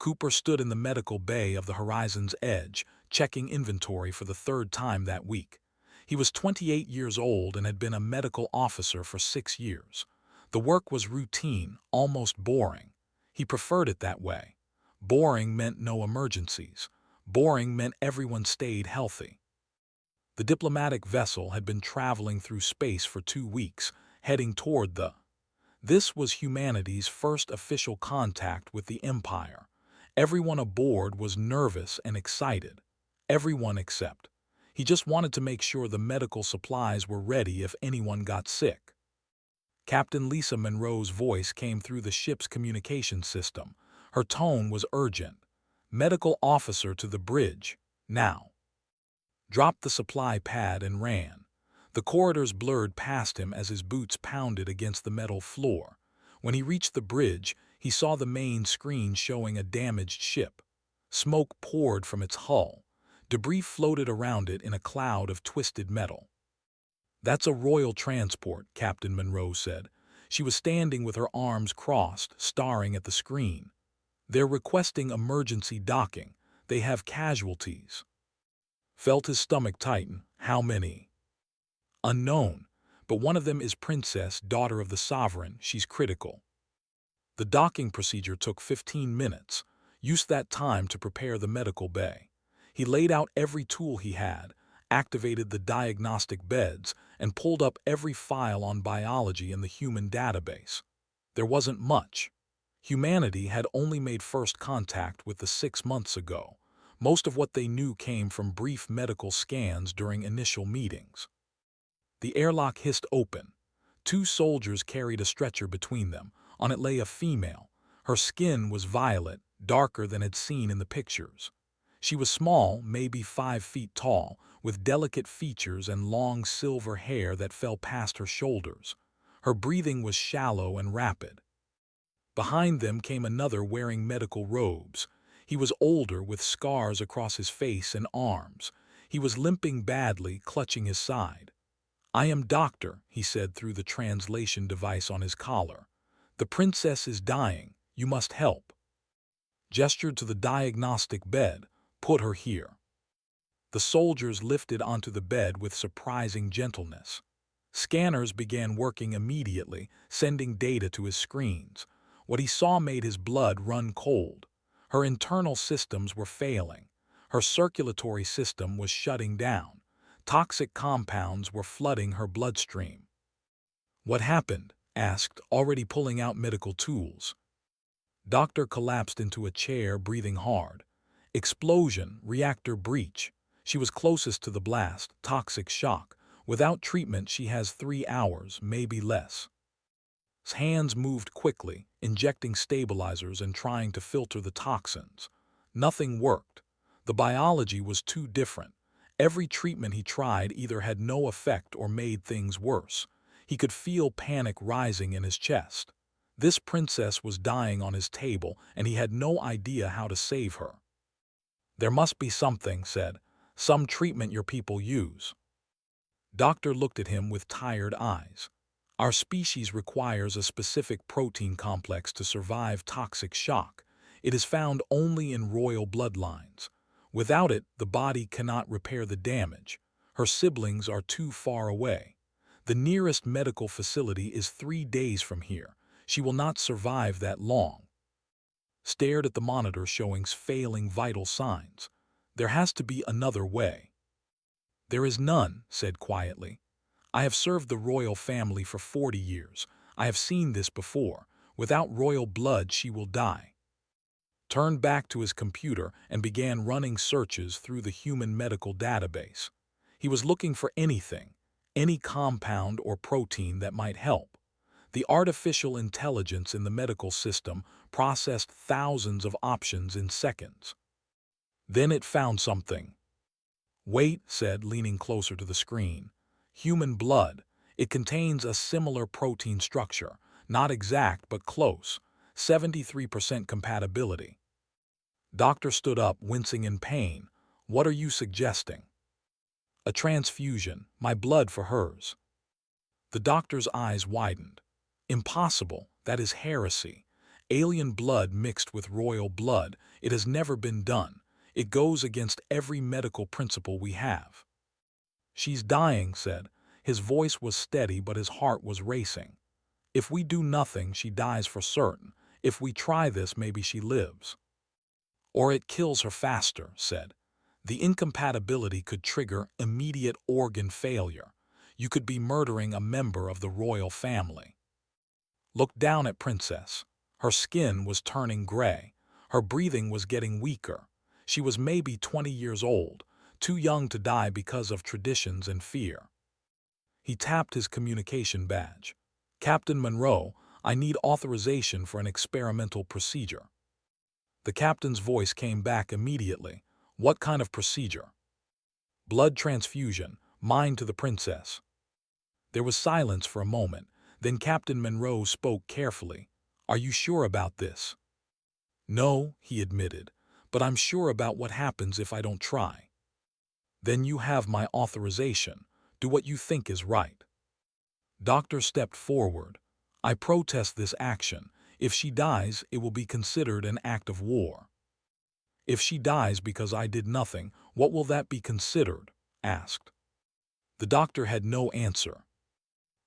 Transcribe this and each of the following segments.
Cooper stood in the medical bay of the Horizon's Edge, checking inventory for the third time that week. He was 28 years old and had been a medical officer for 6 years. The work was routine, almost boring. He preferred it that way. Boring meant no emergencies. Boring meant everyone stayed healthy. The diplomatic vessel had been traveling through space for 2 weeks, heading toward the... This was humanity's first official contact with the Empire. Everyone aboard was nervous and excited. Everyone except. He just wanted to make sure the medical supplies were ready if anyone got sick. Captain Lisa Monroe's voice came through the ship's communication system. Her tone was urgent. "Medical officer to the bridge, now." Dropped the supply pad and ran. The corridors blurred past him as his boots pounded against the metal floor. When he reached the bridge, he saw the main screen showing a damaged ship. Smoke poured from its hull. Debris floated around it in a cloud of twisted metal. "That's a royal transport," Captain Monroe said. She was standing with her arms crossed, staring at the screen. "They're requesting emergency docking. They have casualties." Felt his stomach tighten. "How many?" "Unknown, but one of them is Princess, daughter of the Sovereign. She's critical." The docking procedure took 15 minutes. Used that time to prepare the medical bay. He laid out every tool he had, activated the diagnostic beds, and pulled up every file on biology in the human database. There wasn't much. Humanity had only made first contact with the 6 months ago. Most of what they knew came from brief medical scans during initial meetings. The airlock hissed open. 2 soldiers carried a stretcher between them. On it lay a female. Her skin was violet, darker than had seen in the pictures. She was small, maybe 5 feet tall, with delicate features and long silver hair that fell past her shoulders. Her breathing was shallow and rapid. Behind them came another wearing medical robes. He was older, with scars across his face and arms. He was limping badly, clutching his side. "I am doctor," he said through the translation device on his collar. "The princess is dying. You must help." Gestured to the diagnostic bed. "Put her here." The soldiers lifted onto the bed with surprising gentleness. Scanners began working immediately, sending data to his screens. What he saw made his blood run cold. Her internal systems were failing. Her circulatory system was shutting down. Toxic compounds were flooding her bloodstream. "What happened?" asked, already pulling out medical tools. Doctor collapsed into a chair, breathing hard. "Explosion, reactor breach. She was closest to the blast, toxic shock. Without treatment, she has 3 hours, maybe less." His hands moved quickly, injecting stabilizers and trying to filter the toxins. Nothing worked. The biology was too different. Every treatment he tried either had no effect or made things worse. He could feel panic rising in his chest. This princess was dying on his table, and he had no idea how to save her. "There must be something," said. "Some treatment your people use." Doctor looked at him with tired eyes. "Our species requires a specific protein complex to survive toxic shock. It is found only in royal bloodlines. Without it, the body cannot repair the damage. Her siblings are too far away. The nearest medical facility is 3 days from here. She will not survive that long." Stared at the monitor showing failing vital signs. "There has to be another way." "There is none," said quietly. "I have served the royal family for 40 years. I have seen this before. Without royal blood, she will die." Turned back to his computer and began running searches through the human medical database. He was looking for anything, any compound or protein that might help. The artificial intelligence in the medical system processed thousands of options in seconds. Then it found something. "Wait," said, leaning closer to the screen. "Human blood. It contains a similar protein structure. Not exact, but close. 73% compatibility." Doctor stood up, wincing in pain. "What are you suggesting?" "A transfusion, my blood for hers." The doctor's eyes widened. "Impossible. That is heresy. Alien blood mixed with royal blood. It has never been done. It goes against every medical principle we have." "She's dying," said. His voice was steady, but his heart was racing. "If we do nothing, she dies for certain. If we try this, maybe she lives." "Or it kills her faster," said. "The incompatibility could trigger immediate organ failure. You could be murdering a member of the royal family." Looked down at Princess. Her skin was turning gray. Her breathing was getting weaker. She was maybe 20 years old, too young to die because of traditions and fear. He tapped his communication badge. "Captain Monroe, I need authorization for an experimental procedure." The captain's voice came back immediately. "What kind of procedure?" "Blood transfusion, mine to the princess." There was silence for a moment. Then Captain Monroe spoke carefully. "Are you sure about this?" "No," he admitted, "but I'm sure about what happens if I don't try." "Then you have my authorization. Do what you think is right." Doctor stepped forward. "I protest this action. If she dies, it will be considered an act of war." "If she dies because I did nothing, what will that be considered?" asked. The doctor had no answer.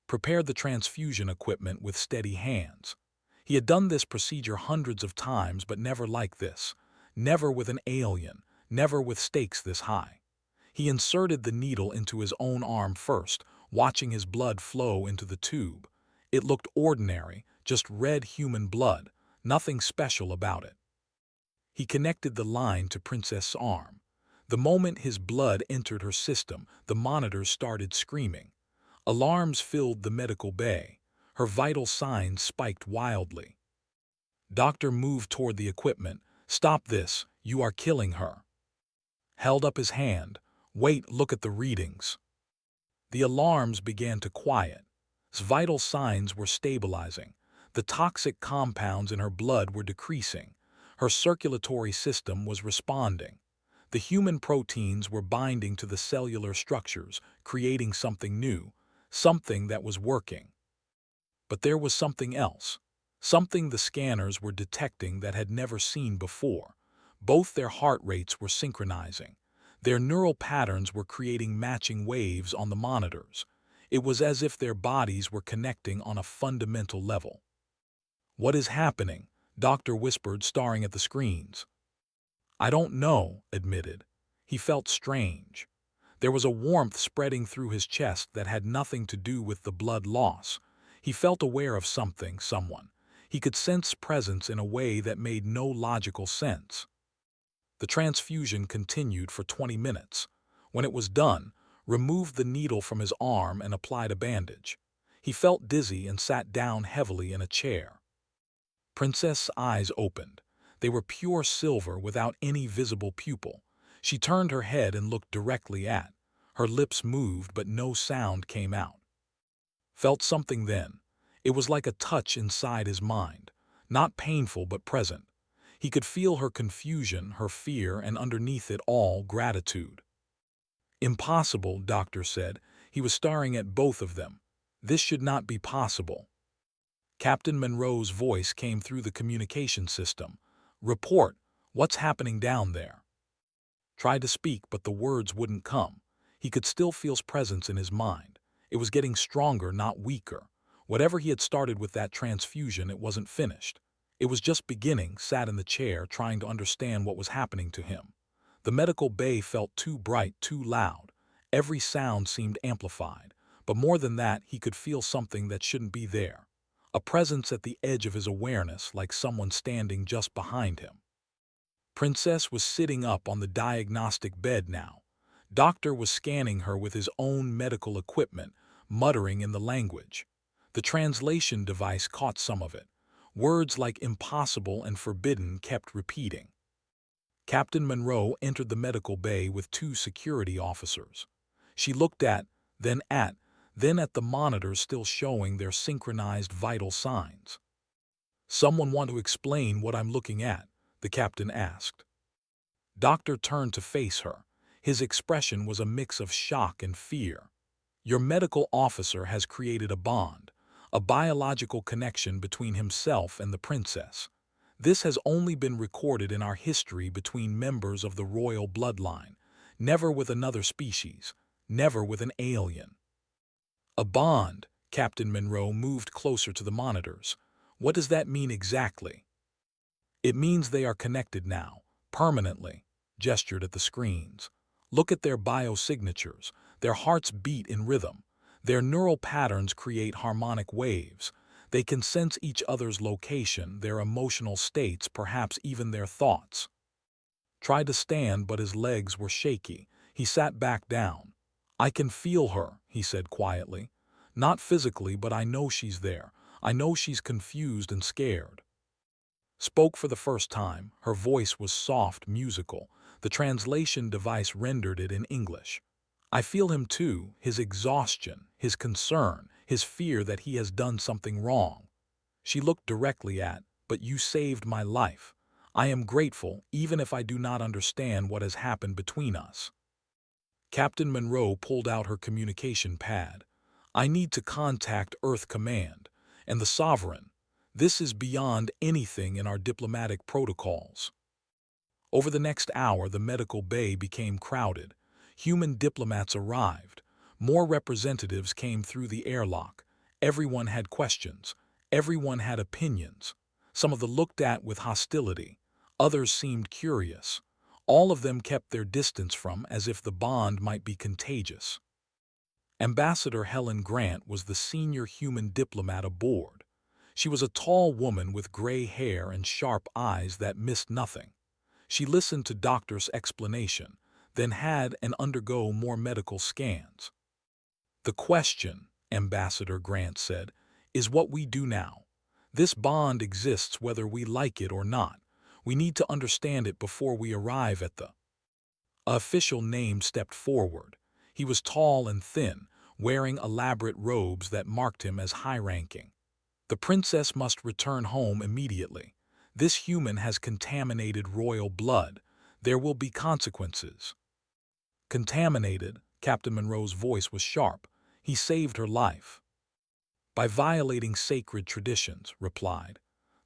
Prepared the transfusion equipment with steady hands. He had done this procedure hundreds of times, but never like this. Never with an alien, never with stakes this high. He inserted the needle into his own arm first, watching his blood flow into the tube. It looked ordinary, just red human blood, nothing special about it. He connected the line to Princess's arm. The moment his blood entered her system, the monitors started screaming. Alarms filled the medical bay. Her vital signs spiked wildly. Doctor moved toward the equipment. "Stop this, you are killing her." Held up his hand. "Wait, look at the readings." The alarms began to quiet. His vital signs were stabilizing. The toxic compounds in her blood were decreasing. Her circulatory system was responding. The human proteins were binding to the cellular structures, creating something new, something that was working. But there was something else, something the scanners were detecting that had never seen before. Both their heart rates were synchronizing. Their neural patterns were creating matching waves on the monitors. It was as if their bodies were connecting on a fundamental level. "What is happening?" Doctor whispered, staring at the screens. "I don't know," admitted. He felt strange. There was a warmth spreading through his chest that had nothing to do with the blood loss. He felt aware of something, someone. He could sense presence in a way that made no logical sense. The transfusion continued for 20 minutes. When it was done, removed the needle from his arm and applied a bandage. He felt dizzy and sat down heavily in a chair. Princess's eyes opened. They were pure silver without any visible pupil. She turned her head and looked directly at. Her lips moved, but no sound came out. Felt something then. It was like a touch inside his mind. Not painful, but present. He could feel her confusion, her fear, and underneath it all, gratitude. "Impossible," Doctor said. He was staring at both of them. "This should not be possible." Captain Monroe's voice came through the communication system. "Report. What's happening down there?" Tried to speak, but the words wouldn't come. He could still feel his presence in his mind. It was getting stronger, not weaker. Whatever he had started with that transfusion, it wasn't finished. It was just beginning. Sat in the chair, trying to understand what was happening to him. The medical bay felt too bright, too loud. Every sound seemed amplified. But more than that, he could feel something that shouldn't be there. A presence at the edge of his awareness, like someone standing just behind him. Princess was sitting up on the diagnostic bed now. Doctor was scanning her with his own medical equipment, muttering in the language. The translation device caught some of it. Words like impossible and forbidden kept repeating. Captain Monroe entered the medical bay with 2 security officers. She looked at the monitors still showing their synchronized vital signs. "Someone want to explain what I'm looking at?" the captain asked. Doctor turned to face her. His expression was a mix of shock and fear. "Your medical officer has created a bond, a biological connection between himself and the princess. This has only been recorded in our history between members of the royal bloodline, never with another species, never with an alien. A bond. Captain Monroe moved closer to the monitors. What does that mean exactly? It means they are connected now, permanently, gestured at the screens. Look at their biosignatures. Their hearts beat in rhythm. Their neural patterns create harmonic waves. They can sense each other's location, their emotional states, perhaps even their thoughts. Tried to stand, but his legs were shaky. He sat back down. I can feel her, he said quietly. Not physically, but I know she's there. I know she's confused and scared. Spoke for the first time. Her voice was soft, musical. The translation device rendered it in English. I feel him too, his exhaustion, his concern, his fear that he has done something wrong. She looked directly at, but you saved my life. I am grateful, even if I do not understand what has happened between us. Captain Monroe pulled out her communication pad. I need to contact Earth Command and the Sovereign. This is beyond anything in our diplomatic protocols. Over the next hour, the medical bay became crowded. Human diplomats arrived. More representatives came through the airlock. Everyone had questions. Everyone had opinions. Some of them looked at with hostility. Others seemed curious. All of them kept their distance from, as if the bond might be contagious. Ambassador Helen Grant was the senior human diplomat aboard. She was a tall woman with gray hair and sharp eyes that missed nothing. She listened to doctor's explanation, then had and undergo more medical scans. The question, Ambassador Grant said, is what we do now. This bond exists whether we like it or not. We need to understand it before we arrive at the official name stepped forward. He was tall and thin, wearing elaborate robes that marked him as high-ranking. The princess must return home immediately. This human has contaminated royal blood. There will be consequences. Contaminated, Captain Monroe's voice was sharp. He saved her life. By violating sacred traditions, replied.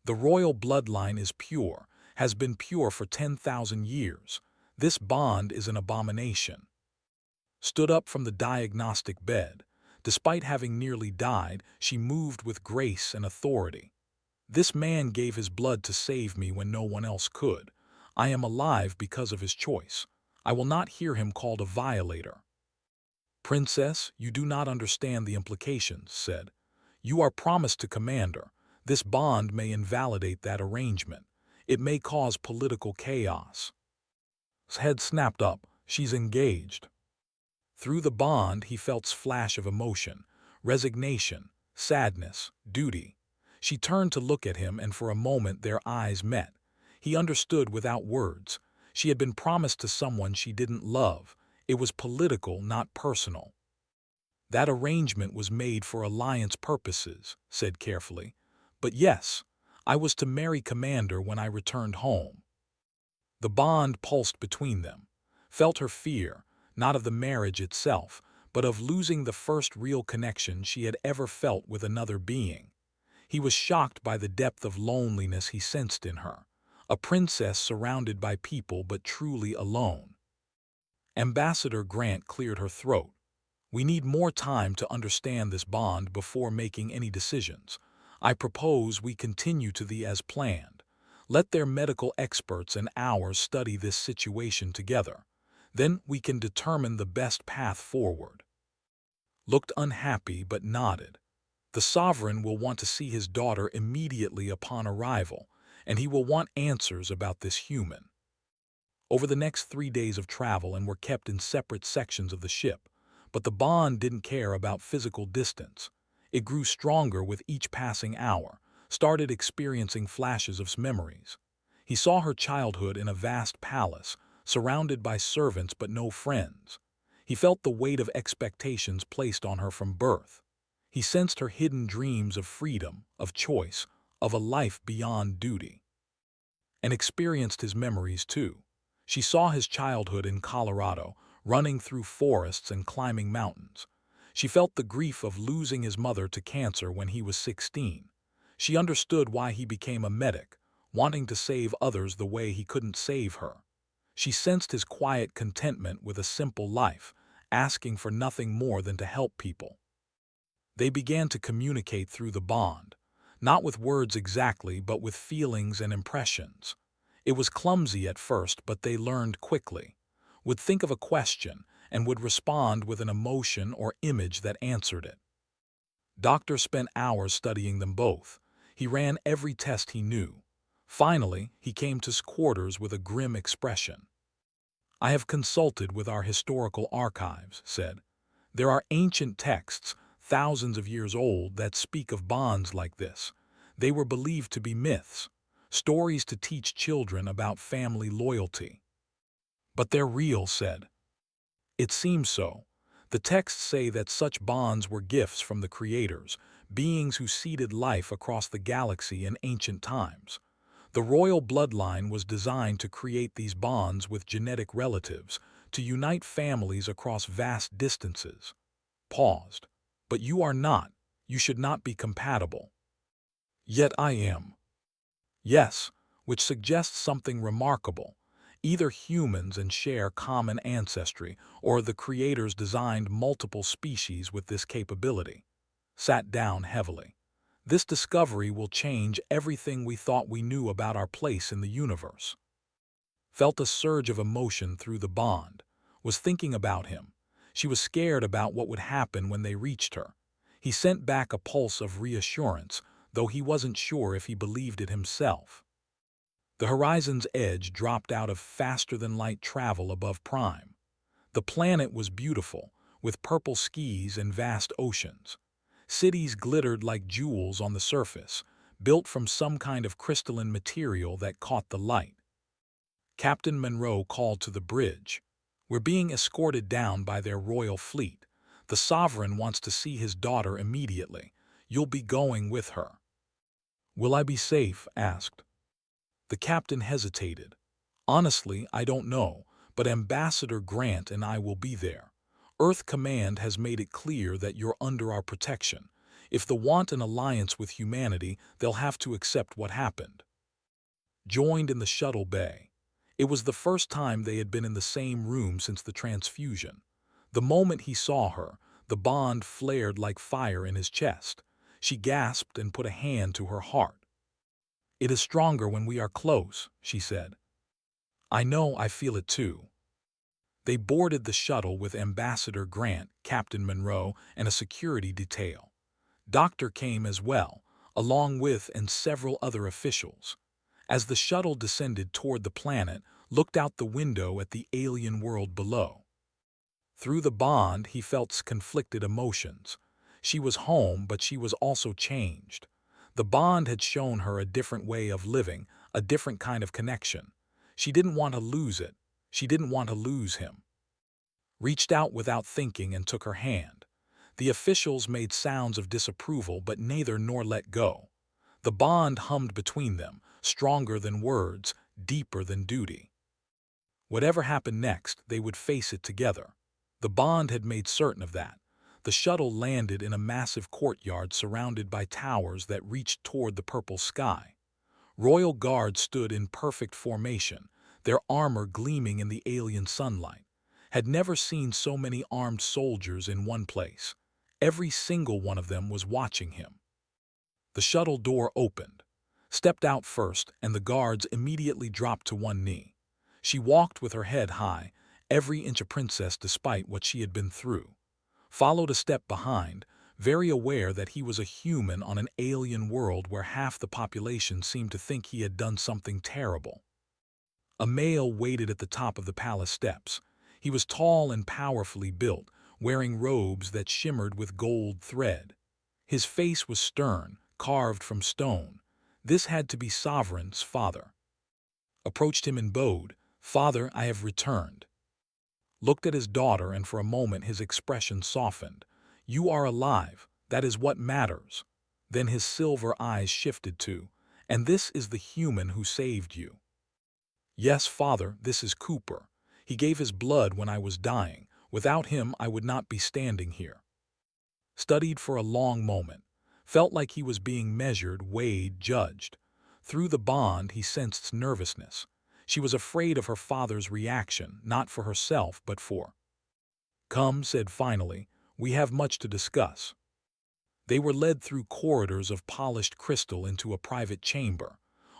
The royal bloodline is pure, has been pure for 10,000 years. This bond is an abomination. Stood up from the diagnostic bed. Despite having nearly died, she moved with grace and authority. This man gave his blood to save me when no one else could. I am alive because of his choice. I will not hear him called a violator. Princess, you do not understand the implications, said. You are promised to Commander. This bond may invalidate that arrangement. It may cause political chaos. His head snapped up. She's engaged. Through the bond, he felt a flash of emotion, resignation, sadness, duty. She turned to look at him, and for a moment their eyes met. He understood without words. She had been promised to someone she didn't love. It was political, not personal. That arrangement was made for alliance purposes, said carefully. But yes, I was to marry Commander when I returned home. The bond pulsed between them. Felt her fear, not of the marriage itself, but of losing the first real connection she had ever felt with another being. He was shocked by the depth of loneliness he sensed in her, a princess surrounded by people but truly alone. Ambassador Grant cleared her throat. We need more time to understand this bond before making any decisions. I propose we continue to the as planned. Let their medical experts and ours study this situation together. Then we can determine the best path forward. Looked unhappy but nodded. The sovereign will want to see his daughter immediately upon arrival, and he will want answers about this human. Over the next 3 days of travel and were kept in separate sections of the ship, but the bond didn't care about physical distance. It grew stronger with each passing hour, started experiencing flashes of memories. He saw her childhood in a vast palace, surrounded by servants but no friends. He felt the weight of expectations placed on her from birth. He sensed her hidden dreams of freedom, of choice, of a life beyond duty. And experienced his memories too. She saw his childhood in Colorado, running through forests and climbing mountains. She felt the grief of losing his mother to cancer when he was 16. She understood why he became a medic, wanting to save others the way he couldn't save her. She sensed his quiet contentment with a simple life, asking for nothing more than to help people. They began to communicate through the bond, not with words exactly, but with feelings and impressions. It was clumsy at first, but they learned quickly. Would think of a question and would respond with an emotion or image that answered it. Doctor spent hours studying them both. He ran every test he knew. Finally, he came to his quarters with a grim expression. "I have consulted with our historical archives," said. "There are ancient texts, thousands of years old, that speak of bonds like this. They were believed to be myths, stories to teach children about family loyalty." "But they're real," said. "It seems so. The texts say that such bonds were gifts from the creators, beings who seeded life across the galaxy in ancient times. The royal bloodline was designed to create these bonds with genetic relatives, to unite families across vast distances." Paused. "But you are not. You should not be compatible." "Yet I am." "Yes, which suggests something remarkable. Either humans and share common ancestry, or the creators designed multiple species with this capability." Sat down heavily. "This discovery will change everything we thought we knew about our place in the universe." Felt a surge of emotion through the bond. Was thinking about him. She was scared about what would happen when they reached her. He sent back a pulse of reassurance, though he wasn't sure if he believed it himself. The horizon's edge dropped out of faster-than-light travel above Prime. The planet was beautiful, with purple skies and vast oceans. Cities glittered like jewels on the surface, built from some kind of crystalline material that caught the light. Captain Monroe called to the bridge. "We're being escorted down by their royal fleet. The Sovereign wants to see his daughter immediately. You'll be going with her." "Will I be safe?" asked. The captain hesitated. "Honestly, I don't know, but Ambassador Grant and I will be there. Earth Command has made it clear that you're under our protection. If they want an alliance with humanity, they'll have to accept what happened." Joined in the shuttle bay. It was the first time they had been in the same room since the transfusion. The moment he saw her, the bond flared like fire in his chest. She gasped and put a hand to her heart. "It is stronger when we are close," she said. "I know, I feel it too." They boarded the shuttle with Ambassador Grant, Captain Monroe, and a security detail. Doctor came as well, along with and several other officials. As the shuttle descended toward the planet, looked out the window at the alien world below. Through the bond, he felt conflicted emotions. She was home, but she was also changed. The bond had shown her a different way of living, a different kind of connection. She didn't want to lose it. She didn't want to lose him. Reached out without thinking and took her hand. The officials made sounds of disapproval, but neither nor let go. The bond hummed between them, stronger than words, deeper than duty. Whatever happened next, they would face it together. The bond had made certain of that. The shuttle landed in a massive courtyard surrounded by towers that reached toward the purple sky. Royal guards stood in perfect formation, their armor gleaming in the alien sunlight. Had never seen so many armed soldiers in one place. Every single one of them was watching him. The shuttle door opened. Stepped out first, and the guards immediately dropped to one knee. She walked with her head high, every inch a princess despite what she had been through. Followed a step behind, very aware that he was a human on an alien world where half the population seemed to think he had done something terrible. A male waited at the top of the palace steps. He was tall and powerfully built, wearing robes that shimmered with gold thread. His face was stern, carved from stone. This had to be Sovereign's father. Approached him and bowed. "Father, I have returned." Looked at his daughter, and for a moment his expression softened. "You are alive. That is what matters." Then his silver eyes shifted to, "And this is the human who saved you." "Yes, father, this is Cooper. He gave his blood when I was dying. Without him, I would not be standing here." Studied for a long moment. Felt like he was being measured, weighed, judged. Through the bond, he sensed nervousness. She was afraid of her father's reaction, not for herself, but for. "Come," said finally, "we have much to discuss." They were led through corridors of polished crystal into a private chamber.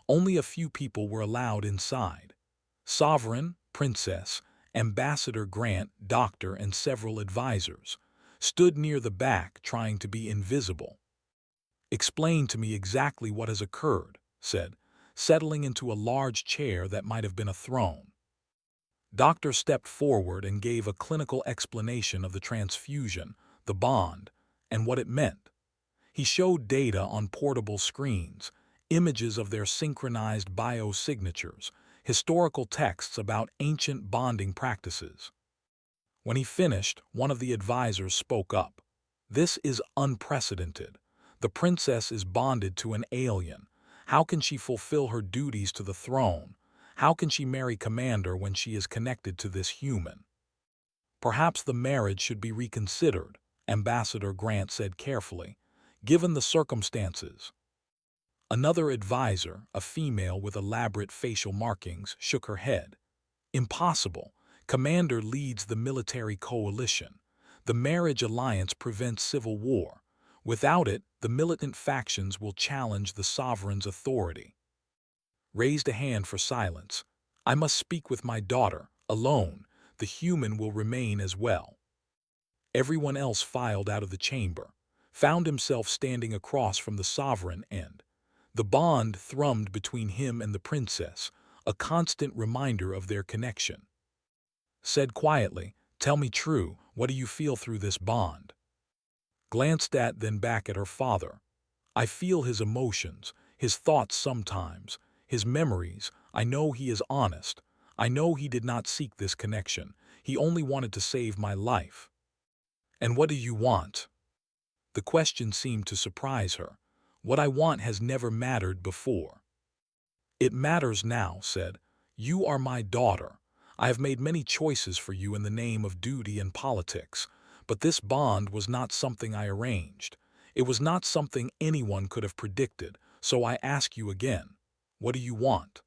Only a few people were allowed inside. Sovereign, Princess, Ambassador Grant, Doctor, and several advisors stood near the back trying to be invisible. "Explain to me exactly what has occurred," said, settling into a large chair that might have been a throne. Doctor stepped forward and gave a clinical explanation of the transfusion, the bond, and what it meant. He showed data on portable screens, images of their synchronized biosignatures, historical texts about ancient bonding practices. When he finished, one of the advisors spoke up. "This is unprecedented. The princess is bonded to an alien. How can she fulfill her duties to the throne? How can she marry Commander when she is connected to this human?" "Perhaps the marriage should be reconsidered," Ambassador Grant said carefully, "given the circumstances." Another advisor, a female with elaborate facial markings, shook her head. "Impossible. Commander leads the military coalition. The marriage alliance prevents civil war. Without it, the militant factions will challenge the sovereign's authority." Raised a hand for silence. "I must speak with my daughter, alone. The human will remain as well." Everyone else filed out of the chamber, found himself standing across from the sovereign and the bond thrummed between him and the princess, a constant reminder of their connection. Said quietly, "Tell me true, what do you feel through this bond?" Glanced at, then back at her father. "I feel his emotions, his thoughts sometimes, his memories. I know he is honest. I know he did not seek this connection. He only wanted to save my life." "And what do you want?" The question seemed to surprise her. "What I want has never mattered before." "It matters now," said. "You are my daughter. I have made many choices for you in the name of duty and politics, but this bond was not something I arranged. It was not something anyone could have predicted, so I ask you again, what do you want?"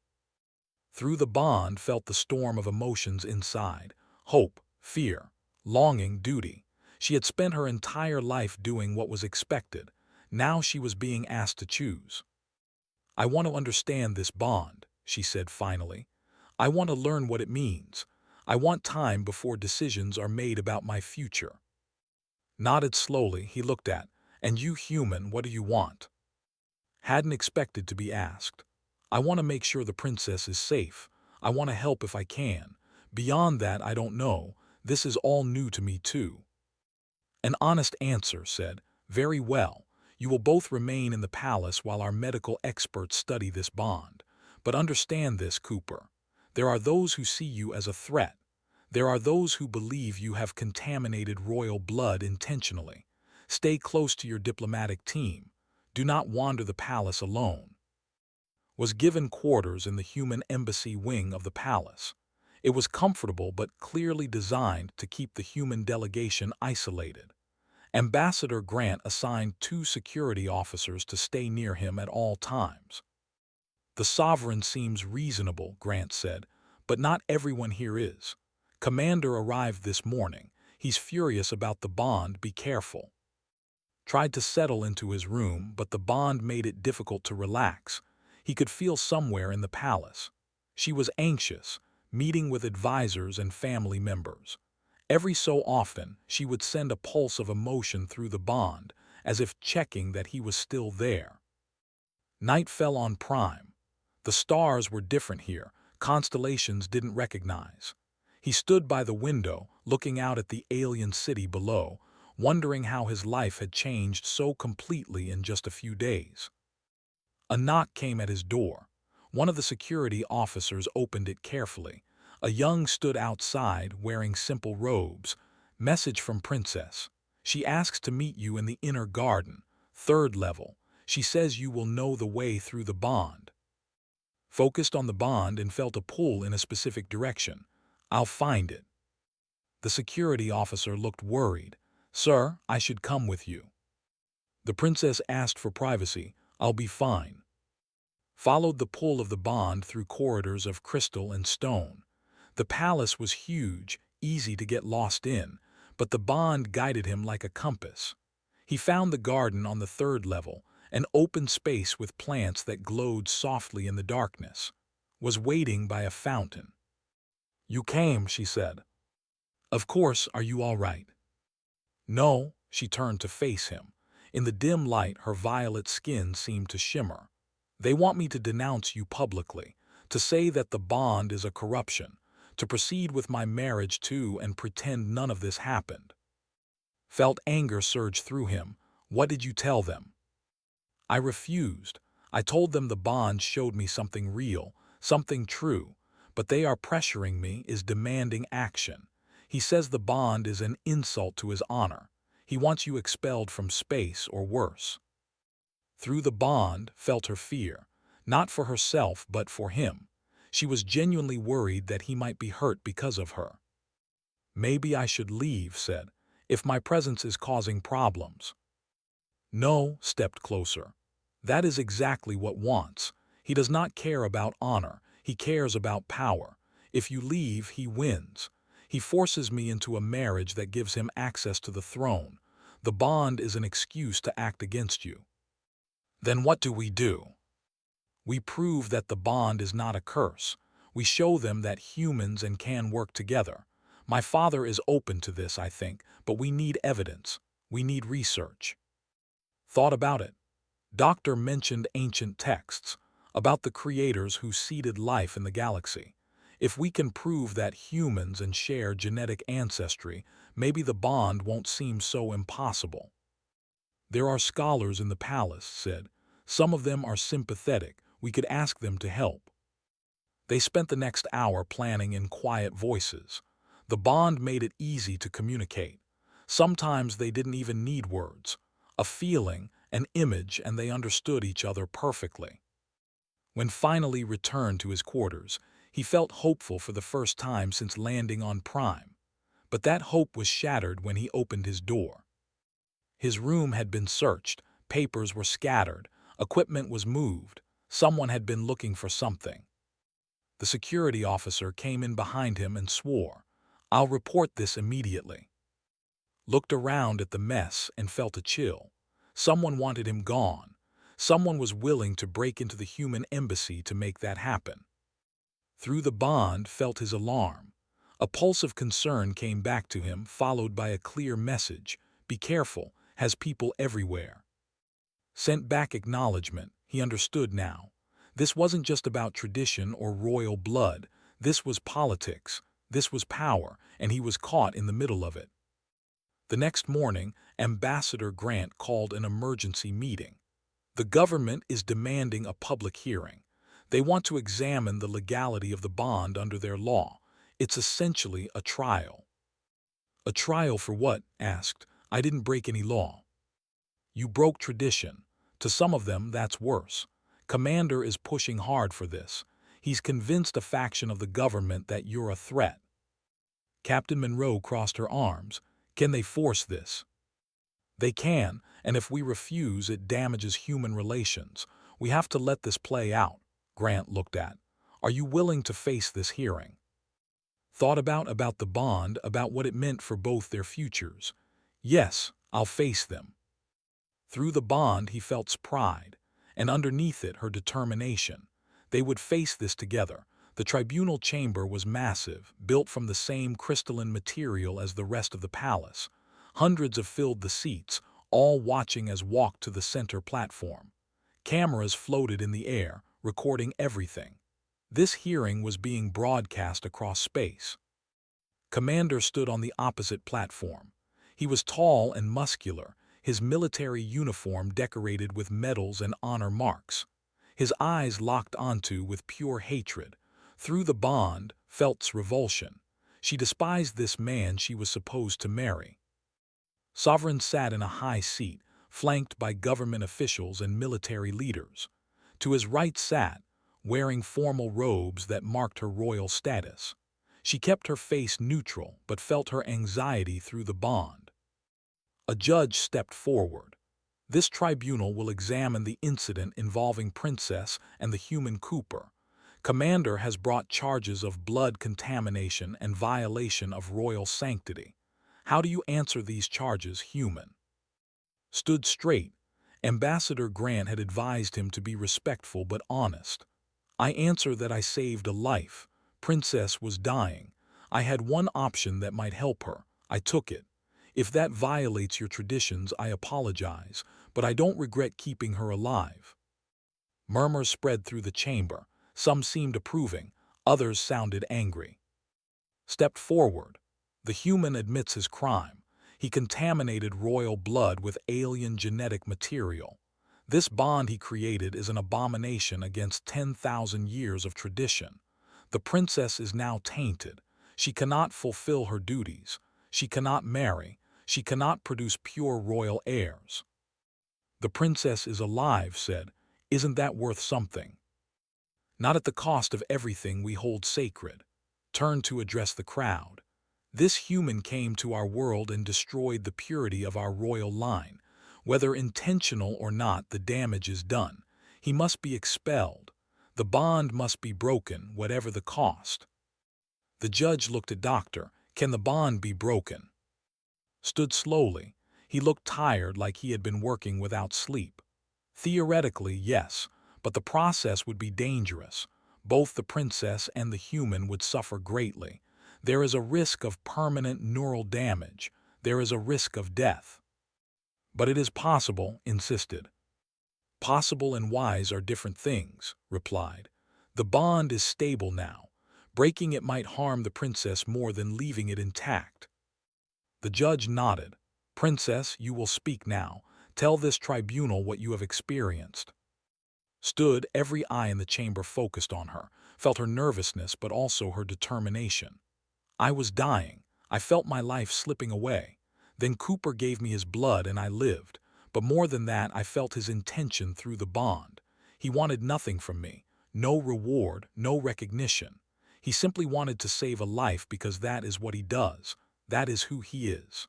Through the bond felt the storm of emotions inside: hope, fear, longing, duty. She had spent her entire life doing what was expected. Now she was being asked to choose. "I want to understand this bond," she said finally. "I want to learn what it means. I want time before decisions are made about my future." Nodded slowly, he looked at, "And you, human, what do you want?" Hadn't expected to be asked. "I want to make sure the princess is safe. I want to help if I can. Beyond that, I don't know. This is all new to me too." An honest answer, said, "Very well. You will both remain in the palace while our medical experts study this bond. But understand this, Cooper. There are those who see you as a threat. There are those who believe you have contaminated royal blood intentionally. Stay close to your diplomatic team. Do not wander the palace alone." Was given quarters in the human embassy wing of the palace. It was comfortable but clearly designed to keep the human delegation isolated. Ambassador Grant assigned 2 security officers to stay near him at all times. "The sovereign seems reasonable," Grant said, "but not everyone here is. Commander arrived this morning. He's furious about the bond, be careful." Tried to settle into his room, but the bond made it difficult to relax. He could feel somewhere in the palace. She was anxious, meeting with advisors and family members. Every so often, she would send a pulse of emotion through the bond, as if checking that he was still there. Night fell on Prime. The stars were different here, constellations didn't recognize. He stood by the window, looking out at the alien city below, wondering how his life had changed so completely in just a few days. A knock came at his door. One of the security officers opened it carefully. A young stood outside, wearing simple robes. "Message from Princess. She asks to meet you in the inner garden, 3rd level. She says you will know the way through the bond." Focused on the bond and felt a pull in a specific direction. "I'll find it." The security officer looked worried. "Sir, I should come with you." The princess asked for privacy. "I'll be fine." followed the pull of the bond through corridors of crystal and stone. The palace was huge, easy to get lost in, but the bond guided him like a compass. He found the garden on the third level, an open space with plants that glowed softly in the darkness. Was waiting by a fountain. "You came," she said. "Of course, are you all right?" "No," she turned to face him. In the dim light, her violet skin seemed to shimmer. "They want me to denounce you publicly, to say that the bond is a corruption, to proceed with my marriage too and pretend none of this happened." Felt anger surge through him. "What did you tell them?" "I refused. I told them the bond showed me something real, something true, but they are pressuring me, is demanding action. He says the bond is an insult to his honor. He wants you expelled from space or worse." Through the bond, felt her fear, not for herself but for him. She was genuinely worried that he might be hurt because of her. "Maybe I should leave," said, "if my presence is causing problems." "No," stepped closer. "That is exactly what wants. He does not care about honor, he cares about power. If you leave, he wins. He forces me into a marriage that gives him access to the throne. The bond is an excuse to act against you." "Then what do we do?" "We prove that the bond is not a curse. We show them that humans and can work together. My father is open to this, I think, but we need evidence. We need research." Thought about it. Doctor mentioned ancient texts, about the creators who seeded life in the galaxy. If we can prove that humans and share genetic ancestry, maybe the bond won't seem so impossible. "There are scholars in the palace," said. "Some of them are sympathetic. We could ask them to help." They spent the next hour planning in quiet voices. The bond made it easy to communicate. Sometimes they didn't even need words. A feeling, an image, and they understood each other perfectly. When finally returned to his quarters, he felt hopeful for the first time since landing on Prime. But that hope was shattered when he opened his door. His room had been searched, papers were scattered, equipment was moved. Someone had been looking for something. The security officer came in behind him and swore, "I'll report this immediately." Looked around at the mess and felt a chill. Someone wanted him gone. Someone was willing to break into the human embassy to make that happen. Through the bond, felt his alarm. A pulse of concern came back to him, followed by a clear message: "Be careful, has people everywhere." Sent back acknowledgement. He understood now. This wasn't just about tradition or royal blood. This was politics. This was power, and he was caught in the middle of it. The next morning, Ambassador Grant called an emergency meeting. The government is demanding a public hearing. They want to examine the legality of the bond under their law. It's essentially a trial. "A trial for what?" asked. "I didn't break any law." "You broke tradition. To some of them, that's worse. Commander is pushing hard for this. He's convinced a faction of the government that you're a threat." Captain Monroe crossed her arms. "Can they force this?" "They can, and if we refuse, it damages human relations. We have to let this play out." Grant looked at. "Are you willing to face this hearing?" Thought about the bond, about what it meant for both their futures. "Yes, I'll face them." Through the bond, he felt pride, and underneath it, her determination. They would face this together. The tribunal chamber was massive, built from the same crystalline material as the rest of the palace. Hundreds of filled the seats, all watching as walked to the center platform. Cameras floated in the air, recording everything. This hearing was being broadcast across space. Commander stood on the opposite platform. He was tall and muscular, his military uniform decorated with medals and honor marks. His eyes locked onto with pure hatred. Through the bond, felt's revulsion. She despised this man she was supposed to marry. Sovereign sat in a high seat, flanked by government officials and military leaders. To his right sat, wearing formal robes that marked her royal status. She kept her face neutral but felt her anxiety through the bond. A judge stepped forward. This tribunal will examine the incident involving Princess and the human Cooper. Commander has brought charges of blood contamination and violation of royal sanctity. How do you answer these charges, human? Stood straight. Ambassador Grant had advised him to be respectful but honest. I answer that I saved a life. Princess was dying. I had one option that might help her. I took it. If that violates your traditions, I apologize, but I don't regret keeping her alive. Murmurs spread through the chamber. Some seemed approving, others sounded angry. Stepped forward. The human admits his crime. He contaminated royal blood with alien genetic material. This bond he created is an abomination against 10,000 years of tradition. The princess is now tainted. She cannot fulfill her duties. She cannot marry. She cannot produce pure royal heirs. The princess is alive, said. Isn't that worth something? Not at the cost of everything we hold sacred. Turned to address the crowd. This human came to our world and destroyed the purity of our royal line. Whether intentional or not, the damage is done. He must be expelled. The bond must be broken, whatever the cost. The judge looked at Doctor. Can the bond be broken? Stood slowly. He looked tired, like he had been working without sleep. Theoretically, yes, but the process would be dangerous. Both the princess and the human would suffer greatly. There is a risk of permanent neural damage. There is a risk of death. But it is possible, insisted. Possible and wise are different things, replied. The bond is stable now. Breaking it might harm the princess more than leaving it intact. The judge nodded. Princess, you will speak now. Tell this tribunal what you have experienced. Stood, every eye in the chamber focused on her, felt her nervousness but also her determination. I was dying. I felt my life slipping away. Then Cooper gave me his blood and I lived. But more than that, I felt his intention through the bond. He wanted nothing from me. No reward, no recognition. He simply wanted to save a life because that is what he does. That is who he is.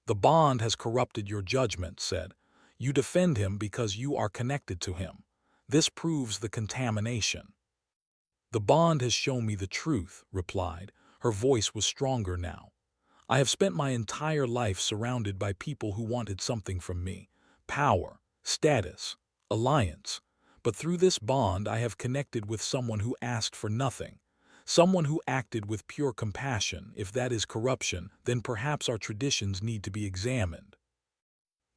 The bond has corrupted your judgment, said. You defend him because you are connected to him. This proves the contamination. The bond has shown me the truth, replied. Her voice was stronger now. I have spent my entire life surrounded by people who wanted something from me. Power, status, alliance. But through this bond I have connected with someone who asked for nothing. Someone who acted with pure compassion. If that is corruption, then perhaps our traditions need to be examined.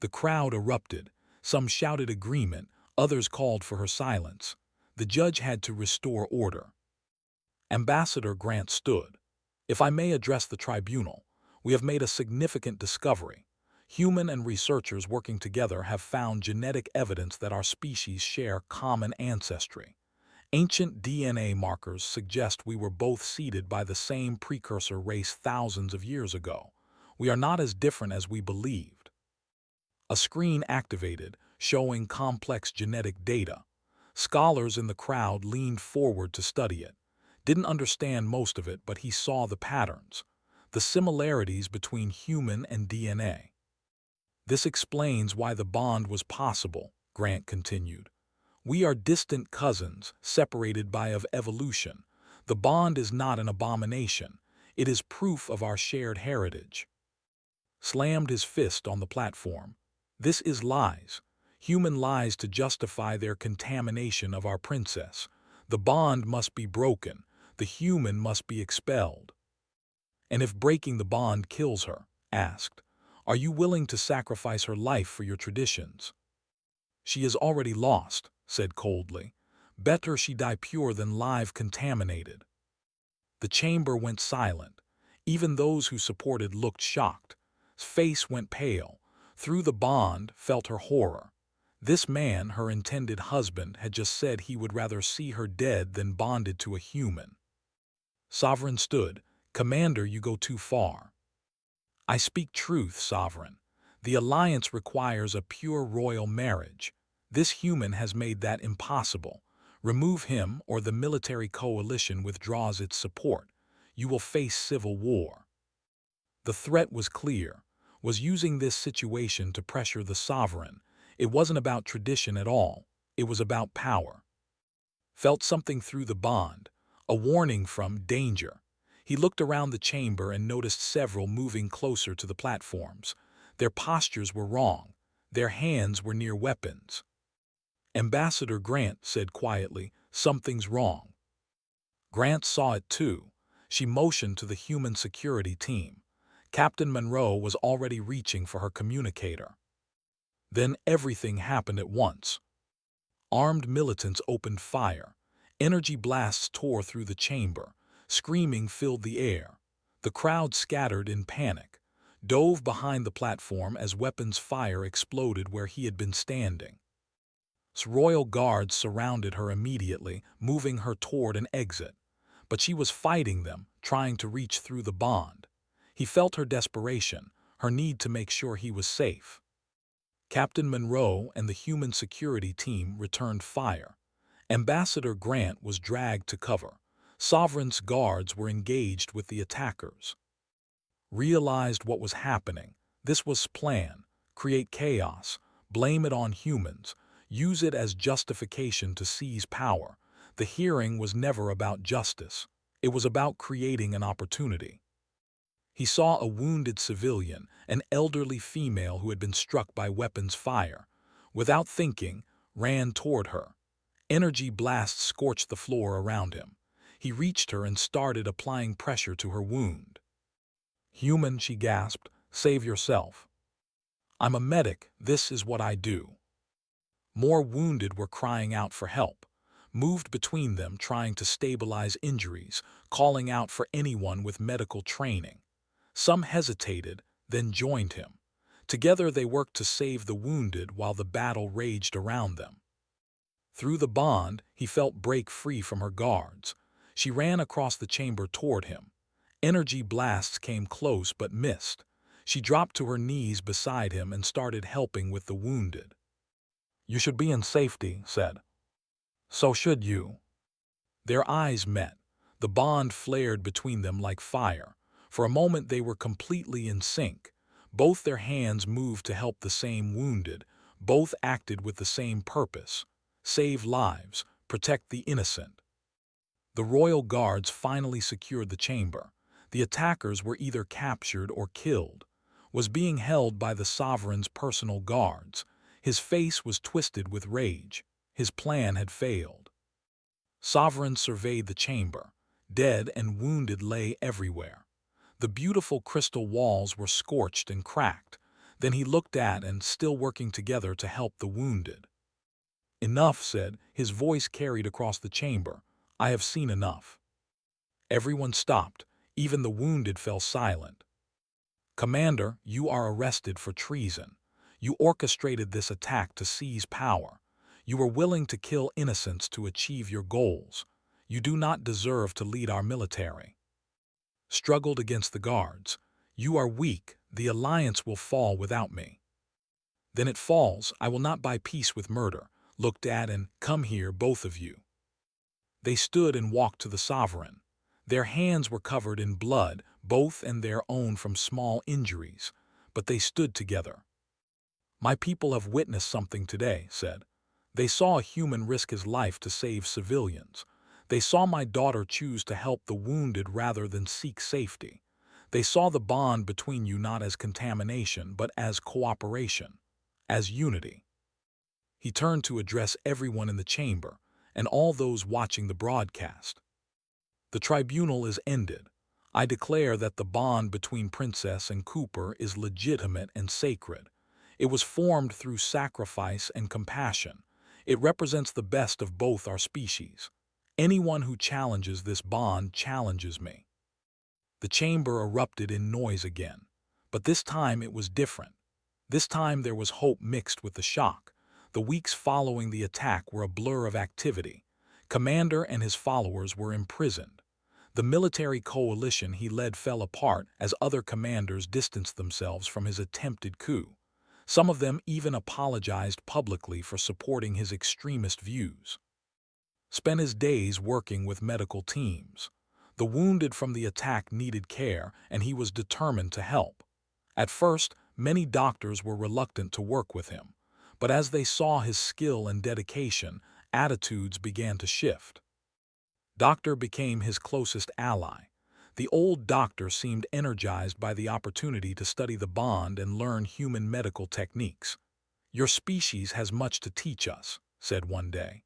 The crowd erupted. Some shouted agreement, others called for her silence. The judge had to restore order. Ambassador Grant stood. If I may address the tribunal, we have made a significant discovery. Human and researchers working together have found genetic evidence that our species share common ancestry. Ancient DNA markers suggest we were both seeded by the same precursor race thousands of years ago. We are not as different as we believed. A screen activated, showing complex genetic data. Scholars in the crowd leaned forward to study it. Didn't understand most of it, but he saw the patterns, the similarities between human and DNA. This explains why the bond was possible, Grant continued. We are distant cousins, separated by evolution. The bond is not an abomination. It is proof of our shared heritage. Slammed his fist on the platform. This is lies. Human lies to justify their contamination of our princess. The bond must be broken. The human must be expelled. And if breaking the bond kills her, asked, are you willing to sacrifice her life for your traditions? She is already lost, said coldly. Better she die pure than live contaminated. The chamber went silent. Even those who supported looked shocked. Face went pale. Through the bond, felt her horror. This man, her intended husband, had just said he would rather see her dead than bonded to a human. Sovereign stood. Commander, you go too far. I speak truth, Sovereign. The alliance requires a pure royal marriage. This human has made that impossible. Remove him or the military coalition withdraws its support. You will face civil war. The threat was clear. was using this situation to pressure the sovereign. It wasn't about tradition at all. It was about power. Felt something through the bond, a warning from danger. He looked around the chamber and noticed several moving closer to the platforms. Their postures were wrong. Their hands were near weapons. Ambassador Grant said quietly, "Something's wrong." Grant saw it too. She motioned to the human security team. Captain Monroe was already reaching for her communicator. Then everything happened at once. Armed militants opened fire. Energy blasts tore through the chamber. Screaming filled the air. The crowd scattered in panic, dove behind the platform as weapons fire exploded where he had been standing. Royal guards surrounded her immediately, moving her toward an exit. But she was fighting them, trying to reach through the bond. He felt her desperation, her need to make sure he was safe. Captain Monroe and the human security team returned fire. Ambassador Grant was dragged to cover. Sovereign's guards were engaged with the attackers. Realized what was happening. This was plan. Create chaos. Blame it on humans. Use it as justification to seize power. The hearing was never about justice. It was about creating an opportunity. He saw a wounded civilian, an elderly female who had been struck by weapons fire. Without thinking, ran toward her. Energy blasts scorched the floor around him. He reached her and started applying pressure to her wound. "Human," she gasped, "save yourself." "I'm a medic, this is what I do." More wounded were crying out for help. Moved between them, trying to stabilize injuries, calling out for anyone with medical training. Some hesitated, then joined him. Together they worked to save the wounded while the battle raged around them. Through the bond, he felt break free from her guards. She ran across the chamber toward him. Energy blasts came close but missed. She dropped to her knees beside him and started helping with the wounded. "You should be in safety," said. "So should you." Their eyes met. The bond flared between them like fire. For a moment they were completely in sync. Both their hands moved to help the same wounded. Both acted with the same purpose. Save lives, protect the innocent. The royal guards finally secured the chamber. The attackers were either captured or killed. Was being held by the sovereign's personal guards. His face was twisted with rage. His plan had failed. Sovereign surveyed the chamber. Dead and wounded lay everywhere. The beautiful crystal walls were scorched and cracked. Then he looked at and still working together to help the wounded. "Enough," said, his voice carried across the chamber. "I have seen enough." Everyone stopped. Even the wounded fell silent. "Commander, you are arrested for treason. You orchestrated this attack to seize power. You were willing to kill innocents to achieve your goals. You do not deserve to lead our military." Struggled against the guards. "You are weak. The alliance will fall without me." "Then it falls. I will not buy peace with murder." Looked at and, "Come here, both of you." They stood and walked to the sovereign. Their hands were covered in blood, both and their own from small injuries, but they stood together. "My people have witnessed something today," said. "They saw a human risk his life to save civilians. They saw my daughter choose to help the wounded rather than seek safety. They saw the bond between you not as contamination, but as cooperation, as unity." He turned to address everyone in the chamber and all those watching the broadcast. "The tribunal is ended. I declare that the bond between Princess and Cooper is legitimate and sacred. It was formed through sacrifice and compassion. It represents the best of both our species. Anyone who challenges this bond challenges me." The chamber erupted in noise again. But this time it was different. This time there was hope mixed with the shock. The weeks following the attack were a blur of activity. Commander and his followers were imprisoned. The military coalition he led fell apart as other commanders distanced themselves from his attempted coup. Some of them even apologized publicly for supporting his extremist views. Spent his days working with medical teams. The wounded from the attack needed care, and he was determined to help. At first, Many doctors were reluctant to work with him, but as they saw his skill and dedication, attitudes began to shift. Doctor became his closest ally. The old doctor seemed energized by the opportunity to study the bond and learn human medical techniques. "Your species has much to teach us," said one day.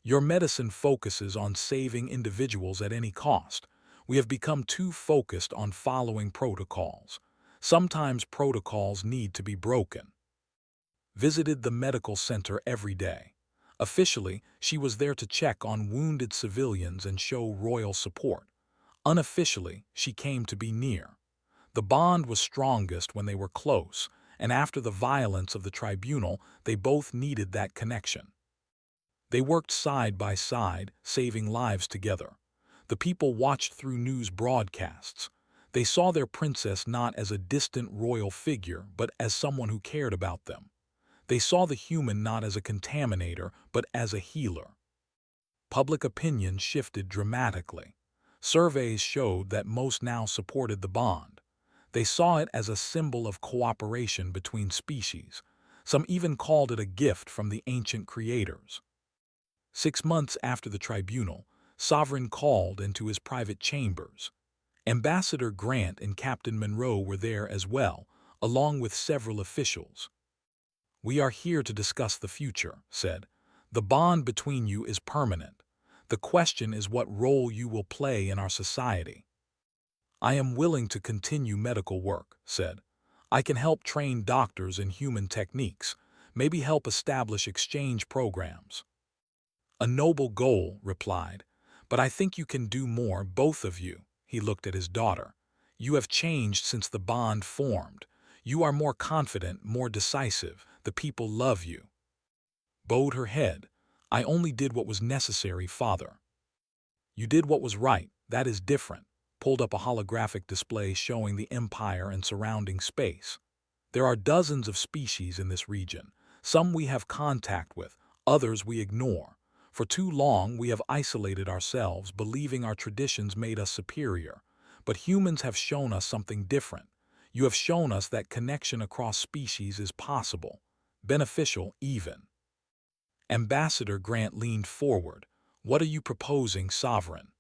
"Your medicine focuses on saving individuals at any cost. We have become too focused on following protocols. Sometimes protocols need to be broken." Visited the medical center every day. Officially, she was there to check on wounded civilians and show royal support. Unofficially, she came to be near. The bond was strongest when they were close, and after the violence of the tribunal, they both needed that connection. They worked side by side, saving lives together. The people watched through news broadcasts. They saw their princess not as a distant royal figure, but as someone who cared about them. They saw the human not as a contaminator, but as a healer. Public opinion shifted dramatically. Surveys showed that most now supported the bond. They saw it as a symbol of cooperation between species. Some even called it a gift from the ancient creators. 6 months after the tribunal, Sovereign called into his private chambers. Ambassador Grant and Captain Monroe were there as well, along with several officials. "We are here to discuss the future," said. "The bond between you is permanent. The question is what role you will play in our society." "I am willing to continue medical work," said. "I can help train doctors in human techniques, maybe help establish exchange programs." "A noble goal," replied, "but I think you can do more, both of you." He looked at his daughter. "You have changed since the bond formed. You are more confident, more decisive. The people love you." Bowed her head. "I only did what was necessary, father." "You did what was right. That is different." Pulled up a holographic display showing the empire and surrounding space. "There are dozens of species in this region. Some we have contact with, others we ignore. For too long we have isolated ourselves, believing our traditions made us superior. But humans have shown us something different. You have shown us that connection across species is possible, beneficial even." Ambassador Grant leaned forward. "What are you proposing, Sovereign?"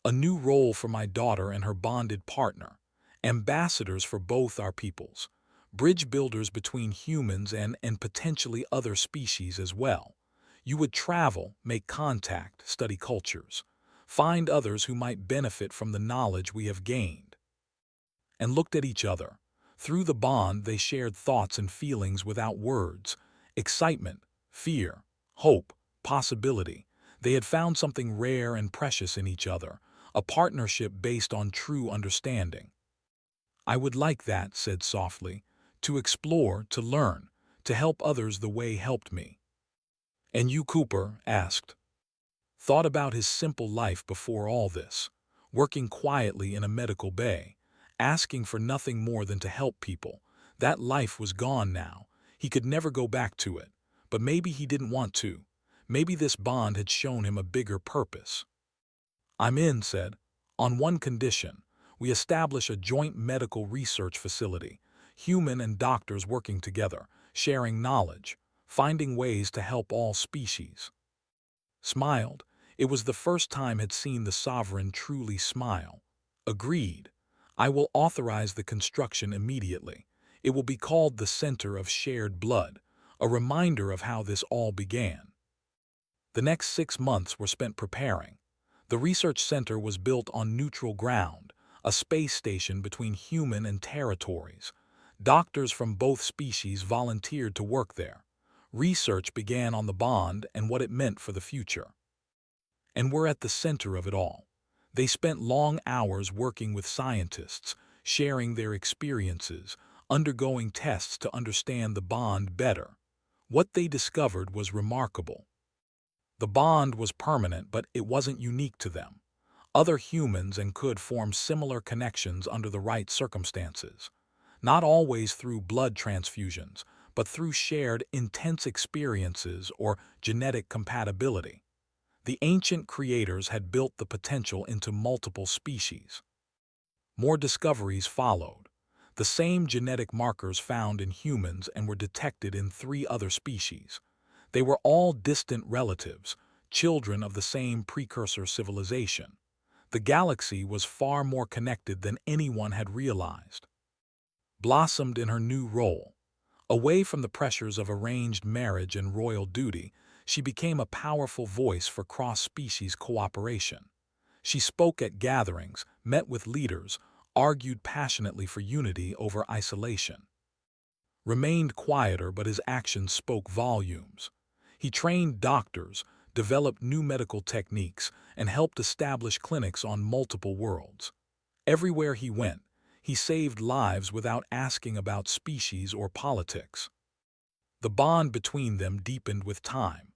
"A new role for my daughter and her bonded partner. Ambassadors for both our peoples. Bridge builders between humans and potentially other species as well. You would travel, make contact, study cultures. Find others who might benefit from the knowledge we have gained." And looked at each other. Through the bond they shared thoughts and feelings without words. Excitement, fear, hope, possibility. They had found something rare and precious in each other, a partnership based on true understanding. "I would like that," said softly, "to explore, to learn, to help others the way helped me." "And you," Cooper asked. Thought about his simple life before all this, working quietly in a medical bay, asking for nothing more than to help people. That life was gone now. He could never go back to it. But maybe he didn't want to. Maybe this bond had shown him a bigger purpose. "I'm in," said. "On one condition. We establish a joint medical research facility, human and doctors working together, sharing knowledge, finding ways to help all species." Smiled. It was the first time had seen the Sovereign truly smile. "Agreed. I will authorize the construction immediately. It will be called the Center of Shared Blood, a reminder of how this all began." The next 6 months were spent preparing. The research center was built on neutral ground, a space station between human and territories. Doctors from both species volunteered to work there. Research began on the bond and what it meant for the future. And we're at the center of it all. They spent long hours working with scientists, sharing their experiences, undergoing tests to understand the bond better. What they discovered was remarkable. The bond was permanent, but it wasn't unique to them. Other humans and could form similar connections under the right circumstances. Not always through blood transfusions, but through shared intense experiences or genetic compatibility. The ancient creators had built the potential into multiple species. More discoveries followed. the same genetic markers found in humans and were detected in 3 other species. They were all distant relatives, children of the same precursor civilization. The galaxy was far more connected than anyone had realized. Blossomed in her new role. Away from the pressures of arranged marriage and royal duty, she became a powerful voice for cross-species cooperation. She spoke at gatherings, met with leaders, argued passionately for unity over isolation. Remained quieter, but his actions spoke volumes. He trained doctors, developed new medical techniques, and helped establish clinics on multiple worlds. Everywhere he went, he saved lives without asking about species or politics. The bond between them deepened with time.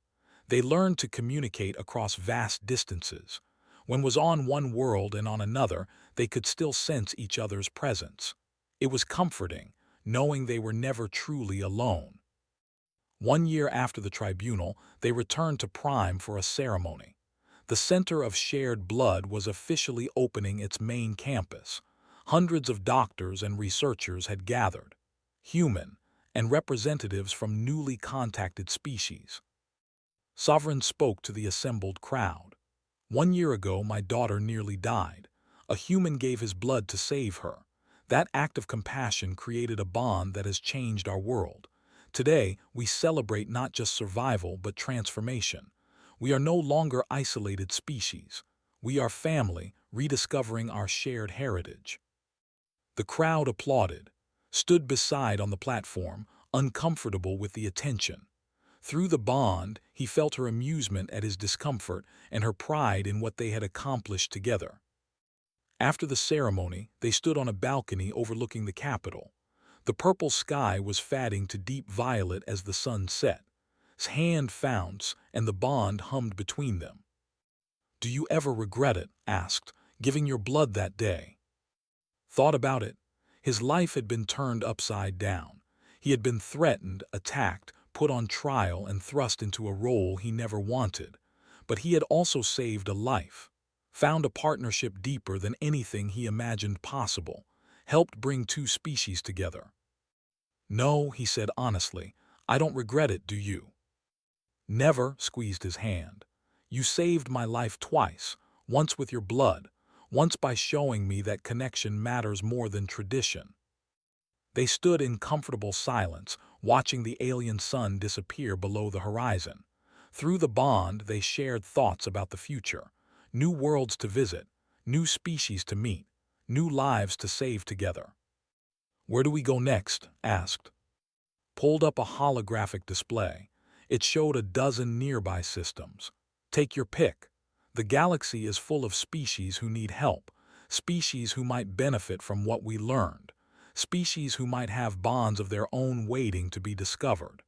They learned to communicate across vast distances. When was on one world and on another, they could still sense each other's presence. It was comforting, knowing they were never truly alone. 1 year after the tribunal, they returned to Prime for a ceremony. The Center of Shared Blood was officially opening its main campus. Hundreds of doctors and researchers had gathered, human, and representatives from newly contacted species. Sovereign spoke to the assembled crowd. 1 year ago, my daughter nearly died. A human gave his blood to save her. That act of compassion created a bond that has changed our world. Today, we celebrate not just survival but transformation. We are no longer isolated species. We are family, rediscovering our shared heritage. The crowd applauded, stood beside on the platform, uncomfortable with the attention. Through the bond, he felt her amusement at his discomfort and her pride in what they had accomplished together. After the ceremony, they stood on a balcony overlooking the capital. The purple sky was fading to deep violet as the sun set. His hand found, and the bond hummed between them. "Do you ever regret it?" asked, "giving your blood that day?" Thought about it. His life had been turned upside down. He had been threatened, attacked, put on trial, and thrust into a role he never wanted. But he had also saved a life, found a partnership deeper than anything he imagined possible, helped bring 2 species together. "No," he said honestly, "I don't regret it, do you?" "Never," squeezed his hand. "You saved my life twice, once with your blood, once by showing me that connection matters more than tradition." They stood in comfortable silence, watching the alien sun disappear below the horizon. Through the bond, they shared thoughts about the future. New worlds to visit, new species to meet, new lives to save together. "Where do we go next?" asked. Pulled up a holographic display. It showed a dozen nearby systems. "Take your pick. The galaxy is full of species who need help, species who might benefit from what we learned, species who might have bonds of their own waiting to be discovered."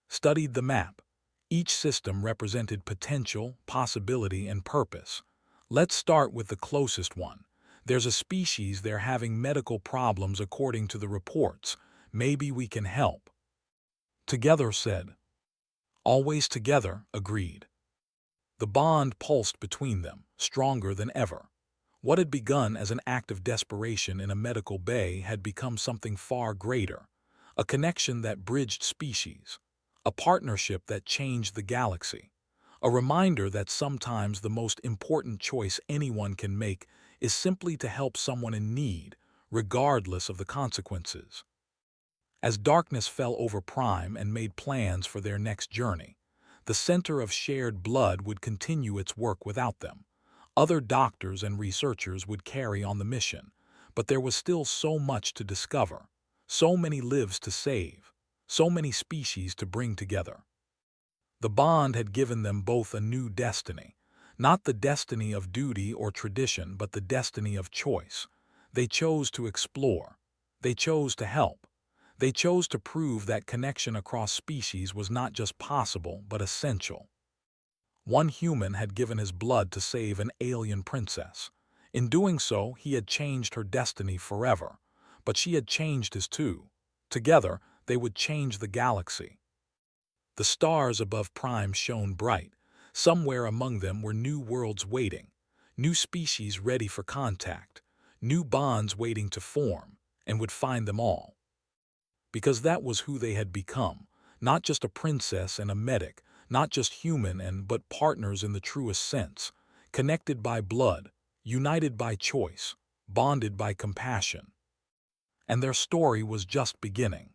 Studied the map. Each system represented potential, possibility, and purpose. "Let's start with the closest one. There's a species they're having medical problems according to the reports. Maybe we can help." "Together," said. "Always together," agreed. The bond pulsed between them, stronger than ever. What had begun as an act of desperation in a medical bay had become something far greater, a connection that bridged species, a partnership that changed the galaxy, a reminder that sometimes the most important choice anyone can make is simply to help someone in need, regardless of the consequences. As darkness fell over Prime and made plans for their next journey, the Center of Shared Blood would continue its work without them. Other doctors and researchers would carry on the mission, but there was still so much to discover, so many lives to save, so many species to bring together. The bond had given them both a new destiny, not the destiny of duty or tradition, but the destiny of choice. They chose to explore. They chose to help. They chose to prove that connection across species was not just possible, but essential. One human had given his blood to save an alien princess. In doing so, he had changed her destiny forever. But she had changed his too. Together, they would change the galaxy. The stars above Prime shone bright. Somewhere among them were new worlds waiting, new species ready for contact, new bonds waiting to form, and would find them all. Because that was who they had become, not just a princess and a medic, not just human but partners in the truest sense, connected by blood, united by choice, bonded by compassion. And their story was just beginning.